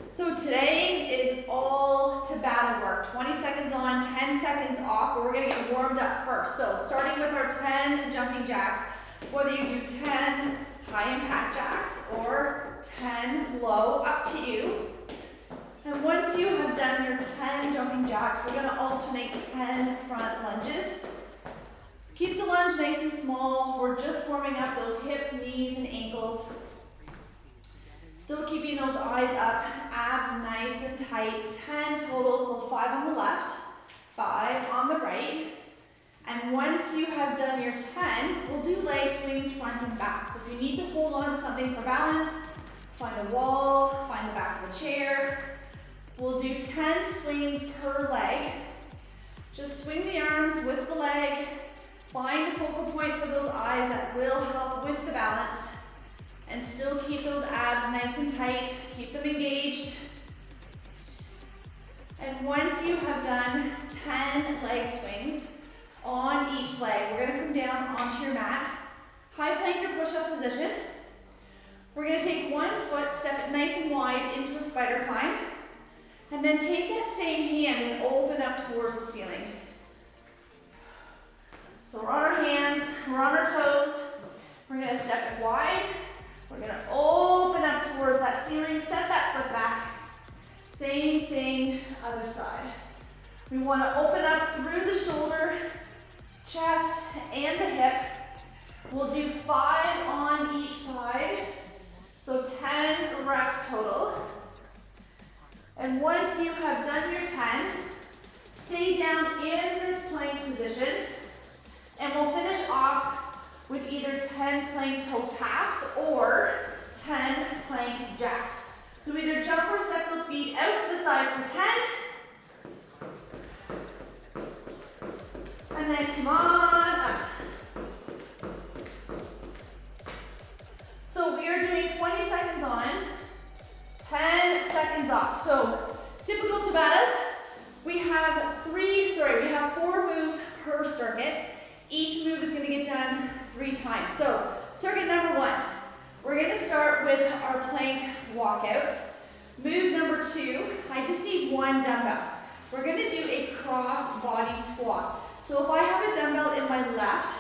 So today is all Tabata work. 20 seconds on, 10 seconds off, but we're gonna get warmed up first. So starting with our 10 jumping jacks, whether you do 10 high impact jacks or 10 low, up to you. And once you have done your 10 jumping jacks, we're gonna alternate 10 front lunges. Keep the lunge nice and small. We're just warming up those hips, knees, and ankles. Still keeping those eyes up, abs nice and tight. 10 total, so 5 on the left, 5 on the right. And once you have done your 10, we'll do leg swings front and back. So if you need to hold on to something for balance, find a wall, find the back of a chair. We'll do 10 swings per leg. Just swing the arms with the leg. Find a focal point for those eyes that will help with the balance. And still keep those abs nice and tight. Keep them engaged. And once you have done 10 leg swings on each leg, we're gonna come down onto your mat. High plank or push-up position. We're gonna take one foot, step it nice and wide into a spider climb. And then take that same hand and open up towards the ceiling. So we're on our hands, we're on our toes. We're gonna step it wide. We're gonna open up towards that ceiling, set that foot back. Same thing, other side. We wanna open up through the shoulder, chest, and the hip. We'll do 5 on each side, so 10 reps total. And once you have done your 10, stay down in this plank position, and we'll finish off with either 10 plank toe taps or 10 plank jacks. So either jump or step those feet out to the side for 10. And then come on up. So we are doing 20 seconds on, 10 seconds off. So typical Tabatas, we have 4 moves per circuit. Each move is gonna get done 3 times. So circuit number 1, we're gonna start with our plank walkout. Move number 2, I just need 1 dumbbell. We're gonna do a cross body squat. So if I have a dumbbell in my left,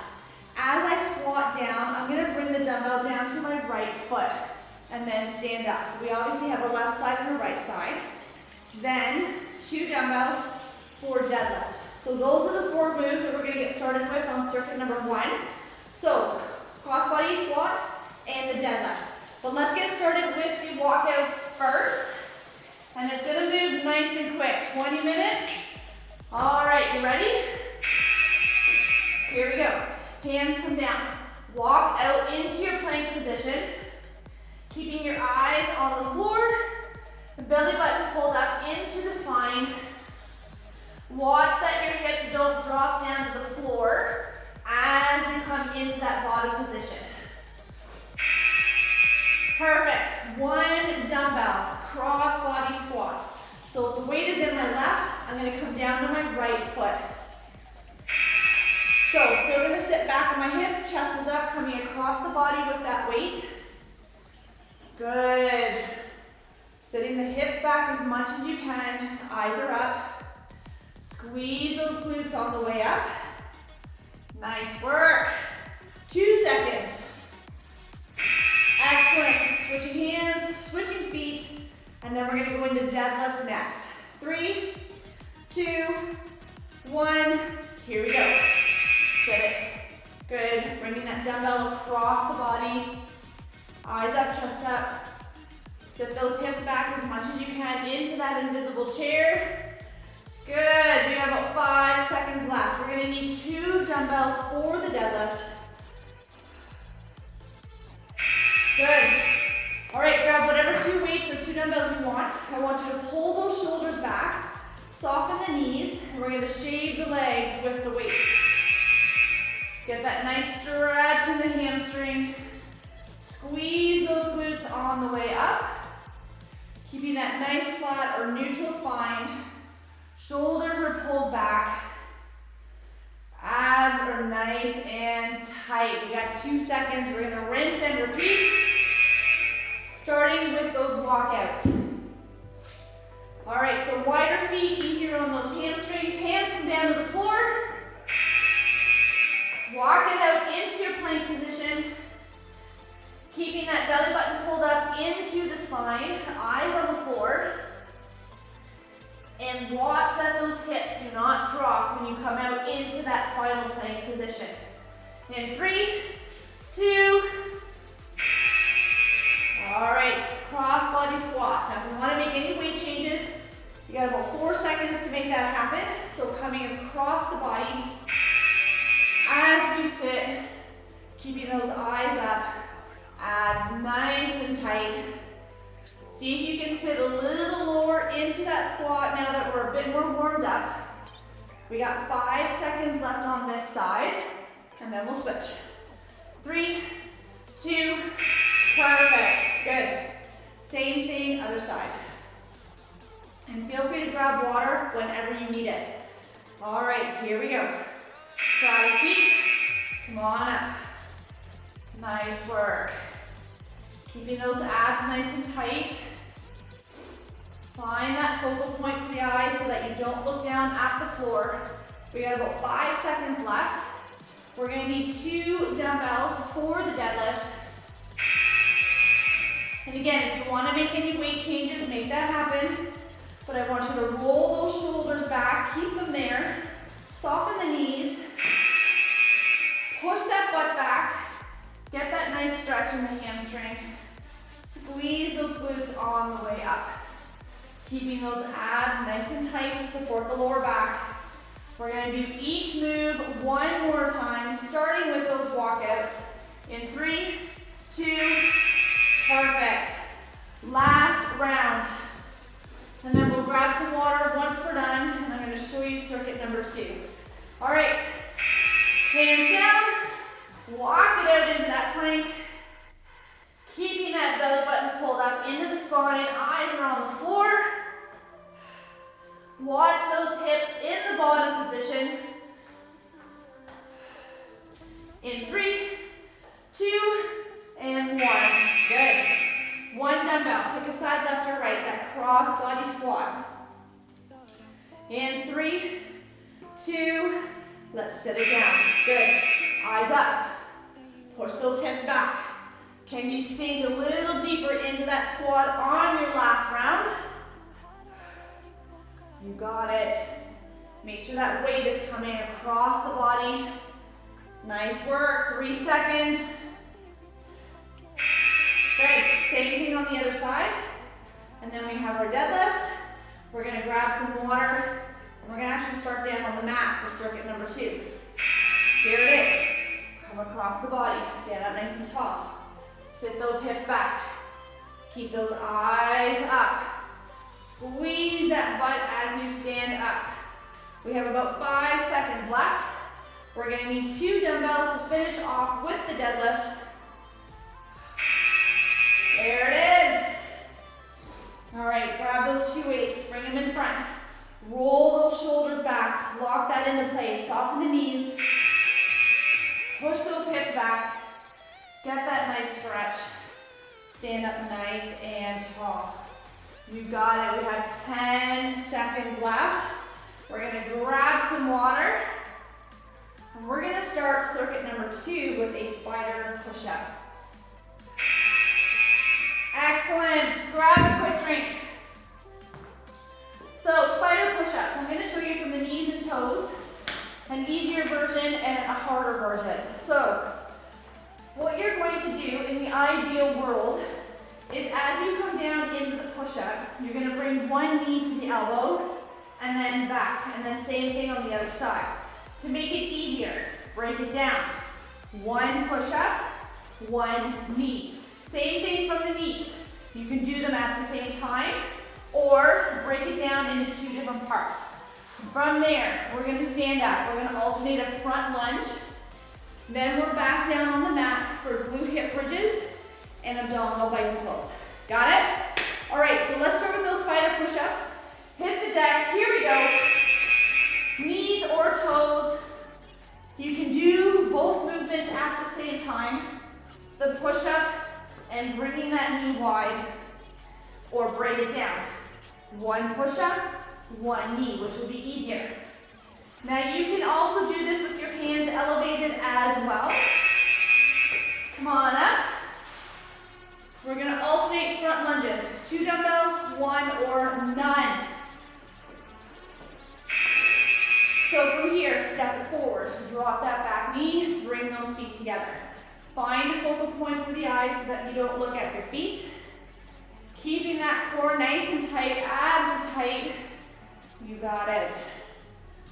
as I squat down, I'm gonna bring the dumbbell down to my right foot and then stand up. So we obviously have a left side and a right side. Then 2 dumbbells for deadlifts. So those are the 4 moves that we're gonna get started with on circuit number 1. So cross-body squat and the deadlift. But let's get started with the walkouts first. And it's gonna move nice and quick, 20 minutes. All right, you ready? Here we go. Hands come down. Walk out into your plank position. Keeping your eyes on the floor. The belly button pulled up into the spine. Watch that your hips don't drop down to the floor as you come into that bottom position. Perfect. 1 dumbbell, cross body squats. So if the weight is in my left, I'm gonna come down to my right foot. So still gonna sit back on my hips, chest is up, coming across the body with that weight. Good. Sitting the hips back as much as you can, eyes are up. Squeeze those glutes on the way up. Nice work. 2 seconds. Excellent. Switching hands, switching feet, and then we're gonna go into deadlifts next. 3, 2, 1. Here we go. Sit it. Good. Bringing that dumbbell across the body. Eyes up, chest up. Sit those hips back as much as you can into that invisible chair. Good, we got about 5 seconds left. We're gonna need 2 dumbbells for the deadlift. Good. All right, grab whatever 2 weights or 2 dumbbells you want. I want you to pull those shoulders back, soften the knees, and we're gonna shave the legs with the weights. Get that nice stretch in the hamstring. Squeeze those glutes on the way up. Keeping that nice flat or neutral spine. Shoulders are pulled back. Abs are nice and tight. We got 2 seconds. We're gonna rinse and repeat. Starting with those walkouts. And watch that those hips do not drop when you come out into that final plank position. In 3, 2, all right, cross body squats. Now if you want to make any weight changes, you got about 4 seconds to make that happen. So coming across the body as we sit, keeping those eyes up, abs nice and tight. See if you can sit a little lower into that squat now that we're a bit more warmed up. We got 5 seconds left on this side, and then we'll switch. 3, 2, perfect, good. Same thing, other side. And feel free to grab water whenever you need it. All right, here we go. Grab a seat, come on up. Nice work. Keeping those abs nice and tight. Find that focal point for the eyes so that you don't look down at the floor. We got about 5 seconds left. We're gonna need 2 dumbbells for the deadlift. And again, if you wanna make any weight changes, make that happen. But I want you to roll those shoulders back, keep them there. Soften the knees. Push that butt back. Get that nice stretch in the hamstring. Squeeze those glutes on the way up. Keeping those abs nice and tight to support the lower back. We're gonna do each move 1 more time, starting with those walkouts. In 3, 2, perfect. Last round. And then we'll grab some water once we're done, and I'm gonna show you circuit number 2. All right, hands down, walk it out into that plank. Keeping that belly button pulled up into the spine, eyes are on the floor. Watch those hips in the bottom position. In 3, 2, and 1. Good. 1 dumbbell, pick a side left or right, that cross body squat. In 3, 2, let's sit it down. Good. Eyes up. Push those hips back. Can you sink a little deeper into that squat on your last round? You got it. Make sure that weight is coming across the body. Nice work, 3 seconds. Good, same thing on the other side. And then we have our deadlifts. We're gonna grab some water, and we're gonna actually start down on the mat for circuit number 2. Here it is. Come across the body, stand up nice and tall. Sit those hips back. Keep those eyes up. Squeeze that butt as you stand up. We have about 5 seconds left. We're gonna need 2 dumbbells to finish off with the deadlift. There it is. All right, grab those 2 weights, bring them in front. Roll those shoulders back, lock that into place, soften the knees. Push those hips back. Get that nice stretch. Stand up nice and tall. You got it. We have 10 seconds left. We're gonna grab some water. And we're gonna start circuit number 2 with a spider push-up. Excellent. Grab a quick drink. So spider push-ups. I'm gonna show you from the knees and toes, an easier version and a harder version. So what you're going to do in the ideal world is as you come down into the push-up, you're gonna bring one knee to the elbow and then back, and then same thing on the other side. To make it easier, break it down. 1 push-up, 1 knee. Same thing from the knees. You can do them at the same time or break it down into 2 different parts. From there, we're gonna stand up. We're gonna alternate a front lunge. Then we're back down on the mat for glute hip bridges and abdominal bicycles. Got it? All right, so let's start with those spider push-ups. Hit the deck, here we go. Knees or toes. You can do both movements at the same time. The push-up and bringing that knee wide, or break it down. 1 push-up, 1 knee, which will be easier. Now you can also do this with your hands elevated as well. Come on up. We're gonna alternate front lunges. 2 dumbbells, 1 or none. So from here, step it forward, drop that back knee, bring those feet together. Find a focal point for the eyes so that you don't look at your feet. Keeping that core nice and tight, abs are tight. You got it.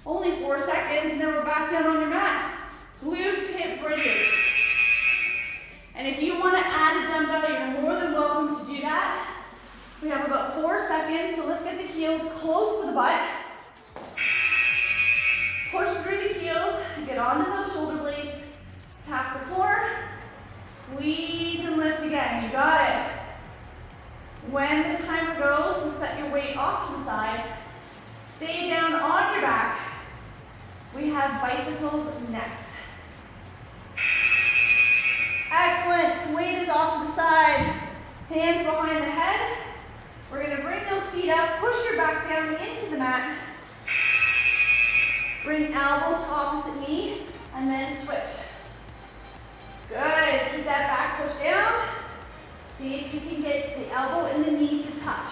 Only 4 seconds, and then we're back down on your mat. Glutes, hip bridges. And if you want to add a dumbbell, you're more than welcome to do that. We have about 4 seconds, so let's get the heels close to the butt. Push through the heels, get onto those shoulder blades, tap the floor, squeeze and lift again. You got it. When the timer goes, so set your weight off to the side. Stay down on your back. We have bicycles next. Excellent. Weight is off to the side. Hands behind the head. We're going to bring those feet up. Push your back down into the mat. Bring elbow to opposite knee. And then switch. Good. Keep that back push down. See if you can get the elbow and the knee to touch.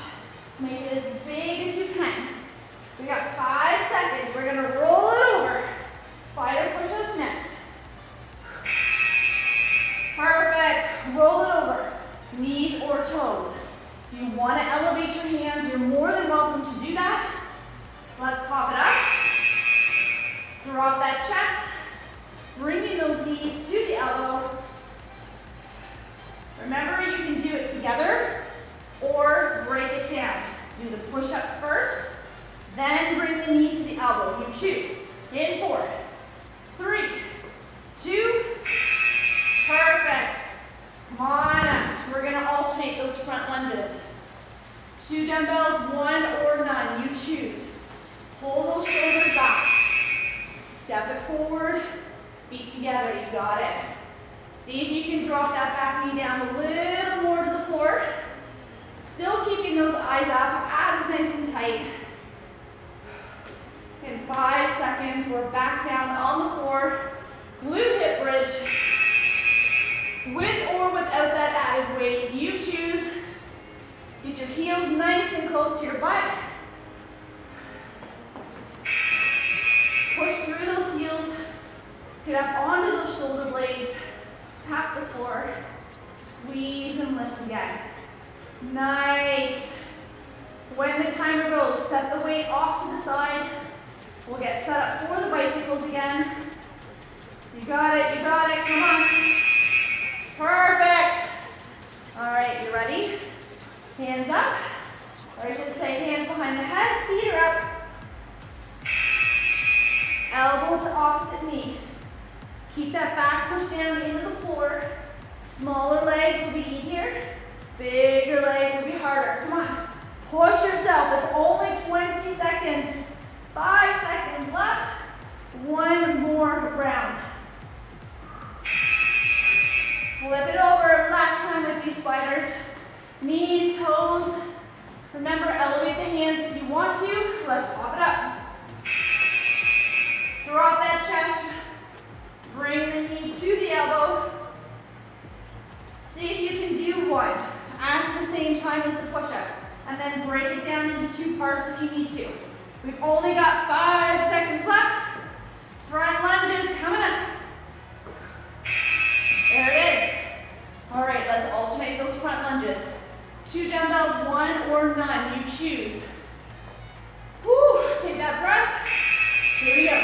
Make it as big as you can. We got 5 seconds. We're going to roll it over. Spider push-ups next. Perfect. Roll it over. Knees or toes. If you want to elevate your hands, you're more than welcome to do that. Let's pop it up. Drop that chest. Bringing those knees to the elbow. Remember, you can do it together or break it down. Do the push-up first, then bring the knee to the elbow. You choose. In 4, 3, 2, perfect. Come on up. We're going to alternate those front lunges. 2 dumbbells, 1 or none. You choose. Pull those shoulders back. Step it forward. Feet together. You got it. See if you can drop that back knee down a little more to the floor. Still keeping those eyes up, abs nice and tight. In 5 seconds, we're back down on the floor. Glute hip bridge. With or without that added weight, you choose. Get your heels nice and close to your butt. Push through those heels. Get up onto those shoulder blades. Tap the floor. Squeeze and lift again. Nice. When the timer goes, set the weight off to the side. We'll get set up for the bicycles again. You got it, come on. Perfect. All right, you ready? Hands up, or I should say hands behind the head, feet are up. Elbow to opposite knee. Keep that back push down into the floor. Smaller legs will be easier. Bigger legs will be harder. Come on. Push yourself. It's only 20 seconds. 5 seconds left. 1 more round. Flip it over. Last time with these spiders. Knees, toes. Remember, elevate the hands if you want to. Let's pop it up. Drop that chest. Bring the knee to the elbow. See if you can do 1 at the same time as the push-up. And then break it down into 2 parts if you need to. We've only got 5 seconds left. Front lunges coming up. There it is. All right, let's alternate those front lunges. 2 dumbbells, 1 or none, you choose. Woo, take that breath. Here we go.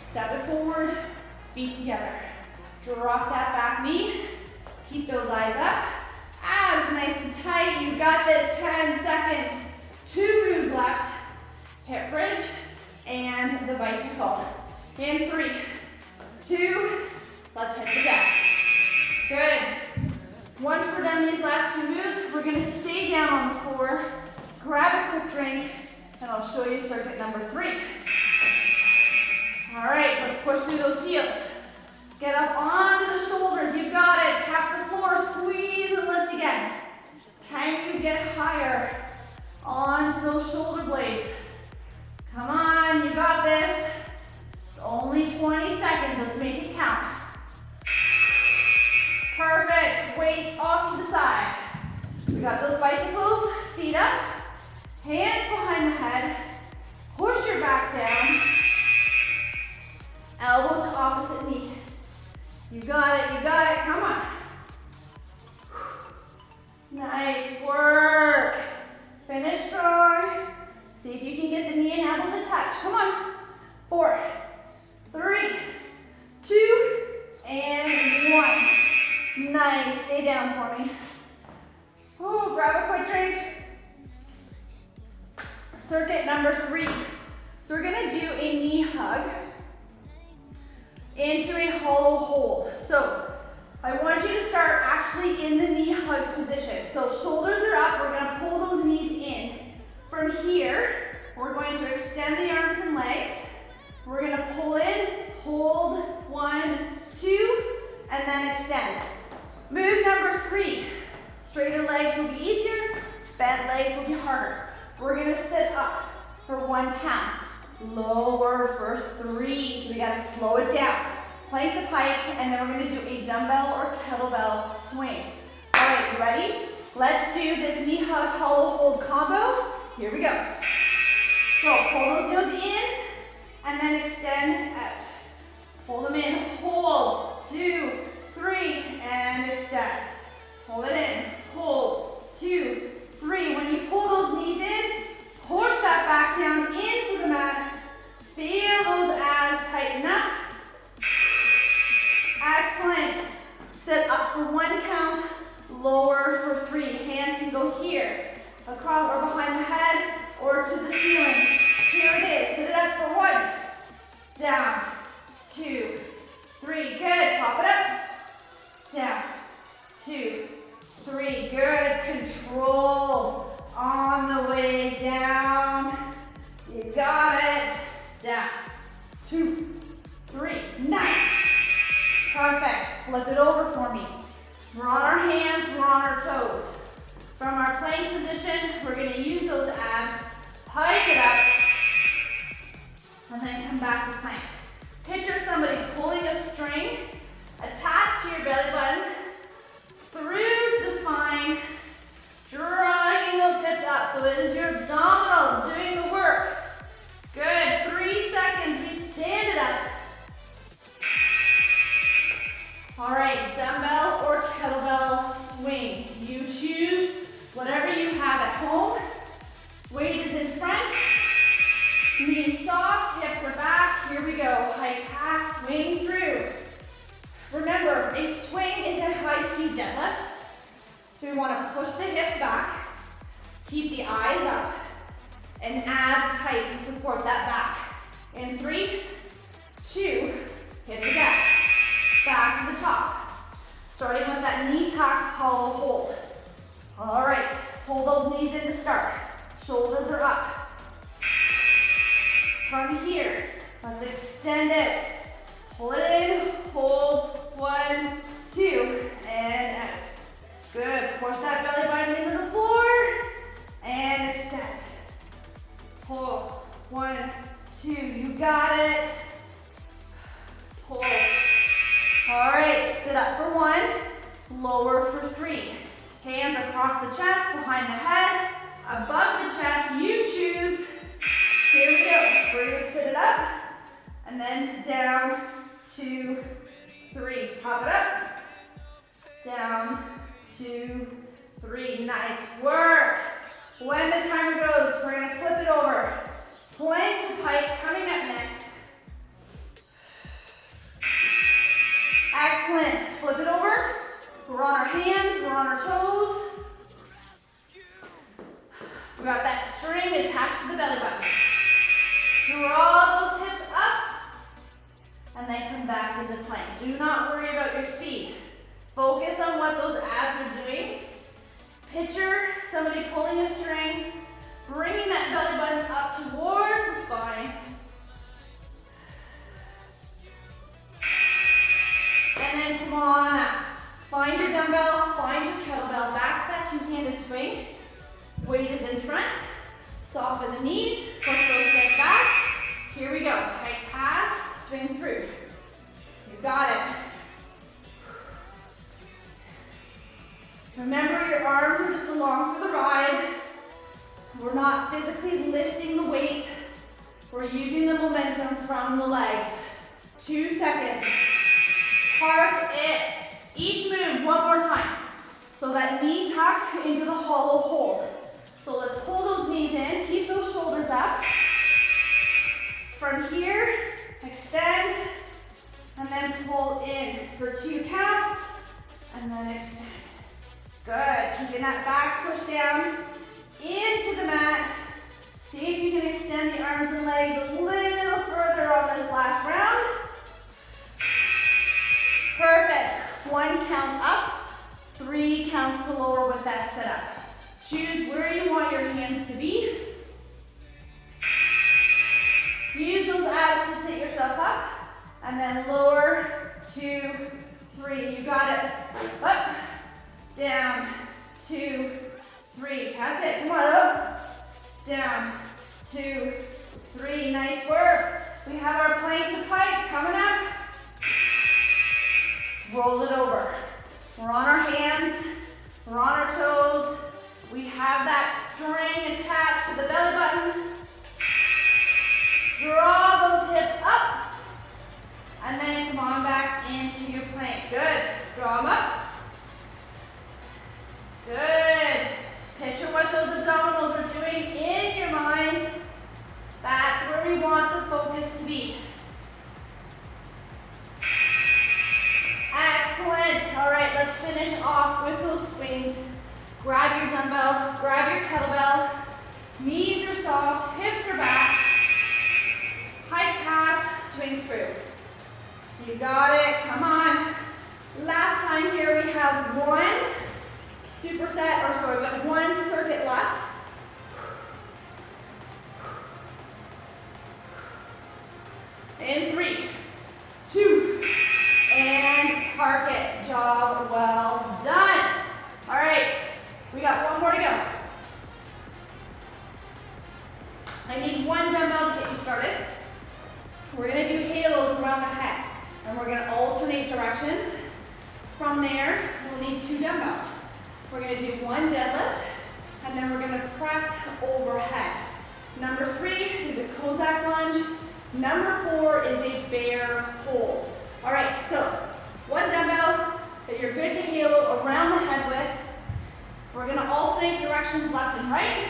Step it forward, feet together. Drop that back knee. Keep those eyes up. Abs nice and tight. You got this. 10 seconds. 2 moves left. Hip bridge and the bicycle. In 3, 2, let's hit the deck. Good. Once we're done these last 2 moves, we're going to stay down on the floor, grab a quick drink, and I'll show you circuit number 3. All right, let's push through those heels. Get up onto the shoulders. You got it. Tap the floor. Squeeze and lift again. Can you get higher onto those shoulder blades? Come on, you got this. It's only 20 seconds. Let's make it count. Perfect. Weight off to the side. We got those bicycles. Feet up. Hands behind the head. Push your back down. See if you can get the knee and elbow to touch. Come on. 4, 3, 2, and 1. Nice. Stay down for me. Oh, grab a quick drink. Circuit number 3. So we're gonna do a knee hug into a hollow hold. So I want you to start actually in the knee hug position. So shoulders are up, we're gonna pull those knees in. From here, we're going to extend the arms and legs. We're gonna pull in, hold, 1, 2, and then extend. Move number 3. Straighter legs will be easier, bent legs will be harder. We're gonna sit up for 1 count. Lower for 3, so we gotta slow it down. Plank to pike, and then we're gonna do a dumbbell or kettlebell swing. All right, you ready? Let's do this knee hug, hollow hold combo. Here we go. So pull those nose in, and then extend out. Pull them in, hold, 2, 3, and extend. Hold it in, hold, 2, 3. When you pull those knees in, push that back down into the mat. Feel those abs tighten up. Excellent. Sit up for 1 count, lower for 3. Hands can go here, across or behind the head, or to the ceiling. Here it is. Sit it up for 1. Down, 2, 3. Good. Pop it up. Down, 2, 3. Good. Control on the way down. You got it. Down, 2, 3. Nice. Perfect. Flip it over for me. We're on our hands, we're on our toes. From our plank position, we're going to use those abs, pike it up, and then come back to plank. Picture somebody pulling a string attached to your belly button, through the spine, dragging those hips up. So it is your abdominals doing the work. Good. 3 seconds. We stand it up. All right, dumbbell or kettlebell swing. You choose whatever you have at home. Weight is in front. Knees soft, hips are back. Here we go. Hike pass, swing through. Remember, a swing is a high-speed deadlift. So we want to push the hips back, keep the eyes up, and abs tight to support that back. In 3, 2, hit the deck. Back to the top. Starting with that knee tuck, hollow hold. All right, pull those knees in to start. Shoulders are up. From here, let's extend it. Pull it in, hold, 1, 2, and out. Good, push that belly button into the floor, and extend. Pull, 1, 2, you got it. Pull. All right, sit up for 1, lower for 3. Hands across the chest, behind the head, above the chest, you choose. Here we go. We're gonna sit it up, and then down, 2, 3. Pop it up. Down, 2, 3. Nice work. When the timer goes, we're gonna flip it over. Plank to pike coming up next. Excellent. Flip it over. We're on our hands, we're on our toes. We got that string attached to the belly button. Draw those hips up, and then come back into plank. Do not worry about your speed. Focus on what those abs are doing. Picture somebody pulling a string, bringing that belly button up towards the spine. And then come on up. Find your dumbbell, find your kettlebell. Back to that two-handed swing. Weight is in front. Soften the knees, push those hips back. Here we go. Hike pass, swing through. You got it. Remember, your arms are just along for the ride. We're not physically lifting the weight. We're using the momentum from the legs. 2 seconds. Park it. Each move, 1 more time. So that knee tuck into the hollow hold. So let's pull those knees in, keep those shoulders up. 2, 3, nice work. We have our plank to pike coming up. Roll it over. We're on our hands, we're on our toes. We have that string attached to the belly button. Draw those hips up, and then come on back into your plank. Good. Draw them up. Good. Picture what those abdominals are doing in your mind. That's where we want the focus to be. Excellent. All right, let's finish off with those swings. Grab your dumbbell, grab your kettlebell. Knees are soft, hips are back. Hike pass, swing through. You got it, come on. Last time here we have one superset, or sorry, we got one circuit left. In 3, 2, and park it. Job well done. All right, we got one more to go. I need one dumbbell to get you started. We're gonna do halos around the head, and we're gonna alternate directions. From there, we'll need 2 dumbbells. We're gonna do 1 deadlift, and then we're gonna press overhead. Number 3 is a Cossack lunge. Number 4 is a bear hold. All right, so 1 dumbbell that you're good to halo around the head with. We're gonna alternate directions left and right.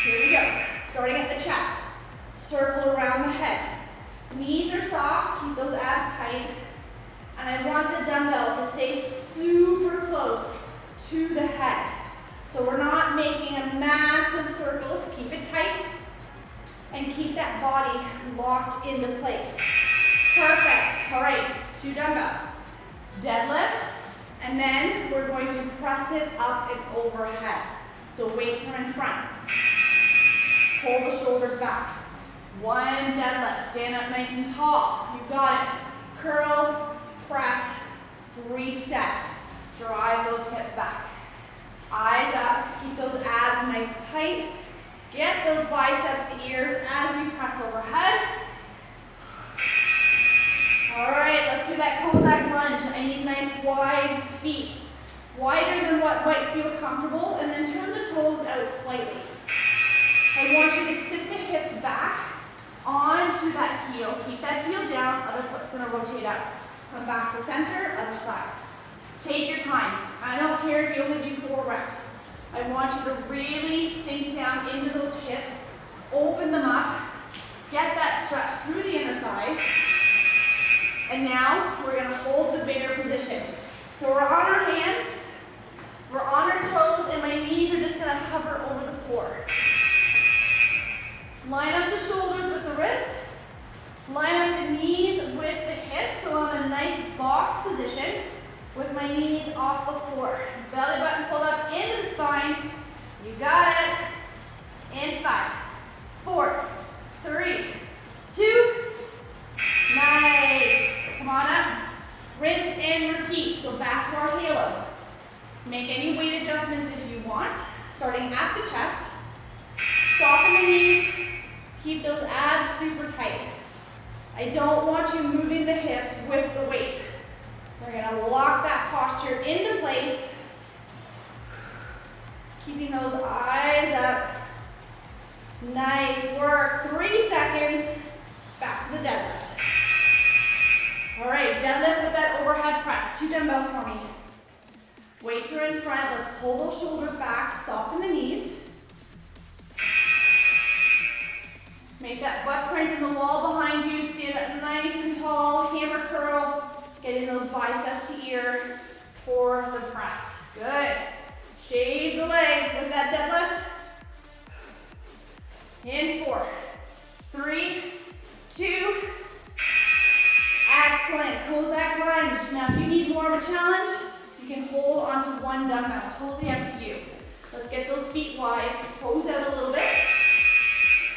Here we go. Starting at the chest. Circle around the head. Knees are soft, keep those abs tight. And I want the dumbbell to stay super close to the head. So we're not making a massive circle. Keep it tight and keep that body locked into place. Perfect. All right, 2 dumbbells. Deadlift, and then we're going to press it up and overhead. So weights are in front. Pull the shoulders back. 1 deadlift, stand up nice and tall. You got it. Curl, press, reset. Drive those hips back. Eyes up, keep those abs nice and tight. Get those biceps to ears as you press overhead. All right, let's do that Cossack lunge. I need nice wide feet. Wider than what might feel comfortable, and then turn the toes out slightly. I want you to sit the hips back onto that heel. Keep that heel down, other foot's gonna rotate up. Come back to center, other side. Take your time. I don't care if you only do 4 reps. I want you to really sink down into those hips, open them up, get that stretch through the inner thigh. And now we're gonna hold the bear position. So we're on our hands, we're on our toes, and my knees are just gonna hover over the floor. Line up the shoulders with the wrist. Line up the knees with the hips, so I'm in a nice box position with my knees off the floor. Belly button pulled up into the spine. You got it. In 5, 4, 3, 2. Nice. Come on up. Rinse and repeat. So back to our halo. Make any weight adjustments if you want, starting at the chest. Soften the knees. Keep those abs super tight. I don't want you moving the hips with the weight. We're gonna lock that posture into place. Keeping those eyes up. Nice work. 3 seconds. Back to the deadlift. All right, deadlift with that overhead press. 2 dumbbells for me. Weights are in front. Let's pull those shoulders back. Soften the knees. Make that butt print in the wall behind you. Stand up nice and tall. Hammer curl. Getting those biceps to ear for the press. Good. Shave the legs with that deadlift. In 4, 3, 2. Excellent. Cossack lunge. Now, if you need more of a challenge, you can hold onto 1 dumbbell. Totally up to you. Let's get those feet wide. Toes out a little bit.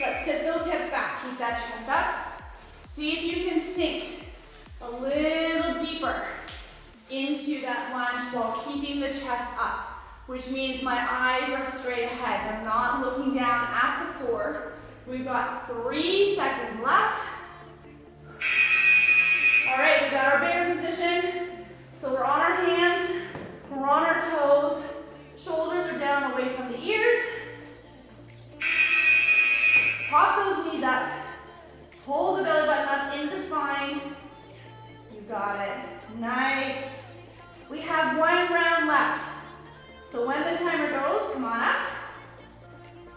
Let's sit those hips back. Keep that chest up. See if you can sink a little deeper into that lunge while keeping the chest up. which means my eyes are straight ahead. I'm not looking down at the floor. We've got 3 seconds left. All right, we've got our bear position. So we're on our hands, we're on our toes, shoulders are down away from the ears. Pop those knees up, pull the belly button up into the spine. You got it, nice. We have 1 round left. So when the timer goes, come on up.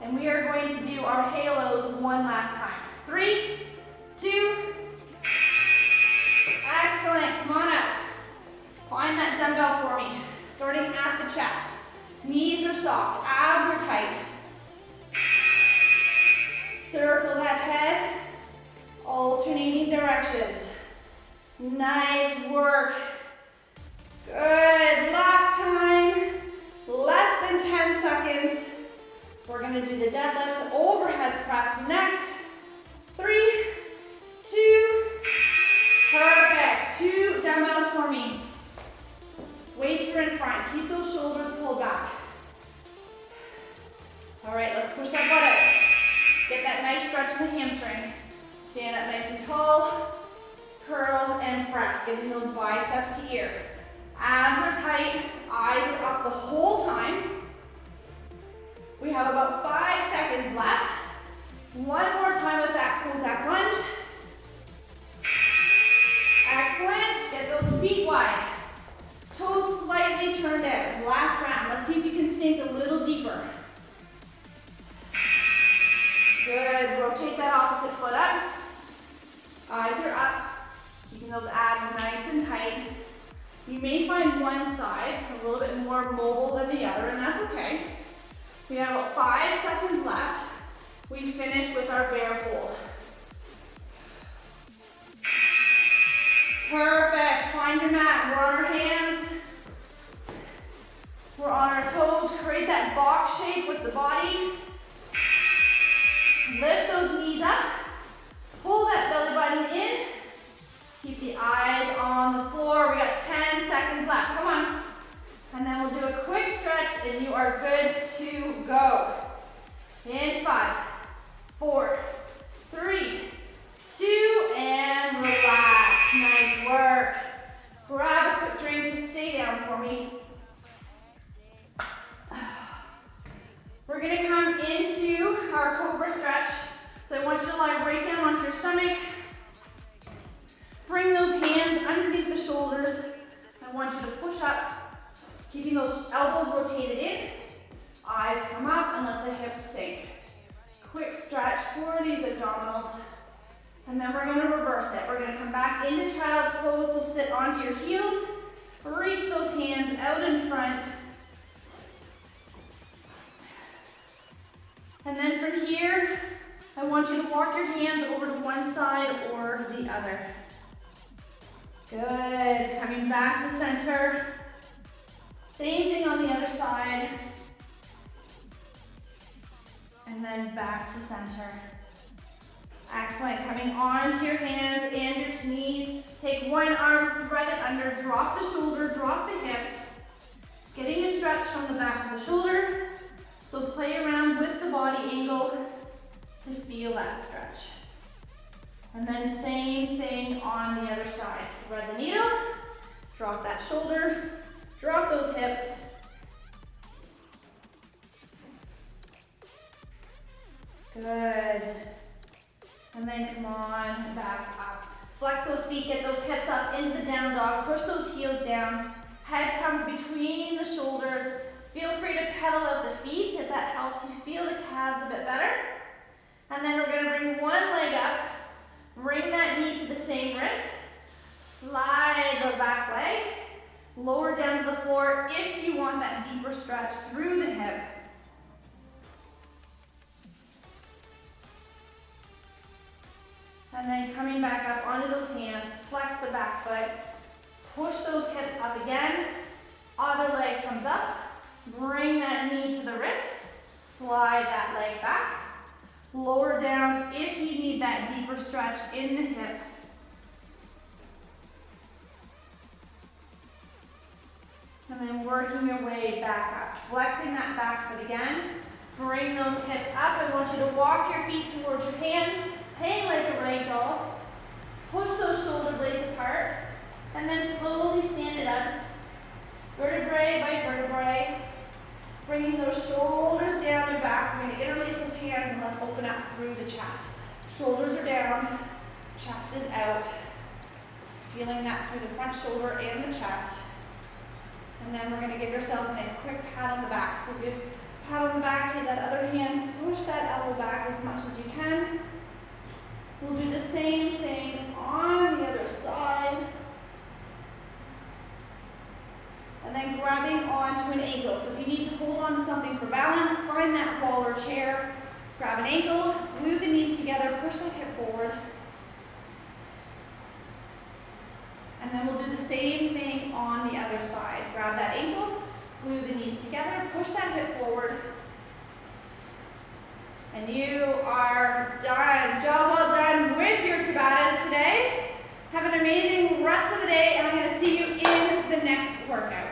And we are going to do our halos one last time. 3, 2, excellent, come on up. Find that dumbbell for me, starting at the chest. Knees are soft, abs are tight. Circle that head, alternating directions. Nice work. Good, last time, less than 10 seconds. We're gonna do the deadlift overhead press next. 3, 2, perfect. 2 dumbbells for me. Weights are in front. Keep those shoulders pulled back. All right, let's push that butt out. Get that nice stretch in the hamstring. Stand up nice and tall. Curl and press, getting those biceps to ear. Abs are tight. Eyes are up the whole time. We have about 5 seconds left. One more time with that Cossack lunge. Excellent. Get those feet wide. Toes slightly turned out. Last round. Let's see if you can sink a little deeper. Good. Rotate that opposite foot up. Eyes are up. Keeping those abs nice and tight. You may find one side a little bit more mobile than the other, and that's okay. We have about 5 seconds left. We finish with our bear hold. Perfect. Find your mat. We're on our hands. We're on our toes. Create that box shape with the body. Lift those knees up. Pull that belly button in. Keep the eyes on the floor. We got 10 seconds left. Come on. And then we'll do a quick stretch and you are good to go. In 5, 4, 3, 2, and relax. Nice work. Grab a quick drink, just stay down for me. We're gonna come into our cobra stretch. So I want you to lie right down onto your stomach. Bring those hands underneath the shoulders. I want you to push up, keeping those elbows rotated in. Eyes come up and let the hips sink. Quick stretch for these abdominals. And then we're gonna reverse it. We're gonna come back into child's pose, so sit onto your heels. Reach those hands out in front. And then from here, I want you to walk your hands over to one side or the other. Good, coming back to center. Same thing on the other side. And then back to center. Excellent, coming onto your hands and your knees. Take one arm, thread it under, drop the shoulder, drop the hips. Getting a stretch from the back of the shoulder. So play around with the body angle to feel that stretch. And then same thing on the other side. Thread the needle, drop that shoulder, drop those hips. Good. And then come on, back up. Flex those feet, get those hips up into the down dog, push those heels down. Head comes between the shoulders. Feel free to pedal out the feet if that helps you feel the calves a bit better. And then we're gonna bring one leg up, bring that knee to the same wrist, slide the back leg, lower down to the floor if you want that deeper stretch through the hip. And then coming back up onto those hands, flex the back foot, push those hips up again, other leg comes up, bring that knee to the wrist, slide that leg back, lower down if you need that deeper stretch in the hip. And then working your way back up. flexing that back foot again. Bring those hips up. I want you to walk your feet towards your hands, hang like a rag doll. Push those shoulder blades apart, and then slowly stand it up. Vertebrae by vertebrae. Bringing those shoulders down and back. We're going to interlace those hands and let's open up through the chest. Shoulders are down, chest is out. Feeling that through the front shoulder and the chest. And then we're going to give yourselves a nice quick pat on the back. So give a pat on the back, take that other hand, push that elbow back as much as you can. We'll do the same thing on the other side. And then grabbing onto an ankle. So if you need to hold on to something for balance, find that wall or chair. Grab an ankle, glue the knees together, push that hip forward. And then we'll do the same thing on the other side. Grab that ankle, glue the knees together, push that hip forward. And you are done. Job well done with your Tabatas today. Have an amazing rest of the day, and I'm going to see you in the next workout.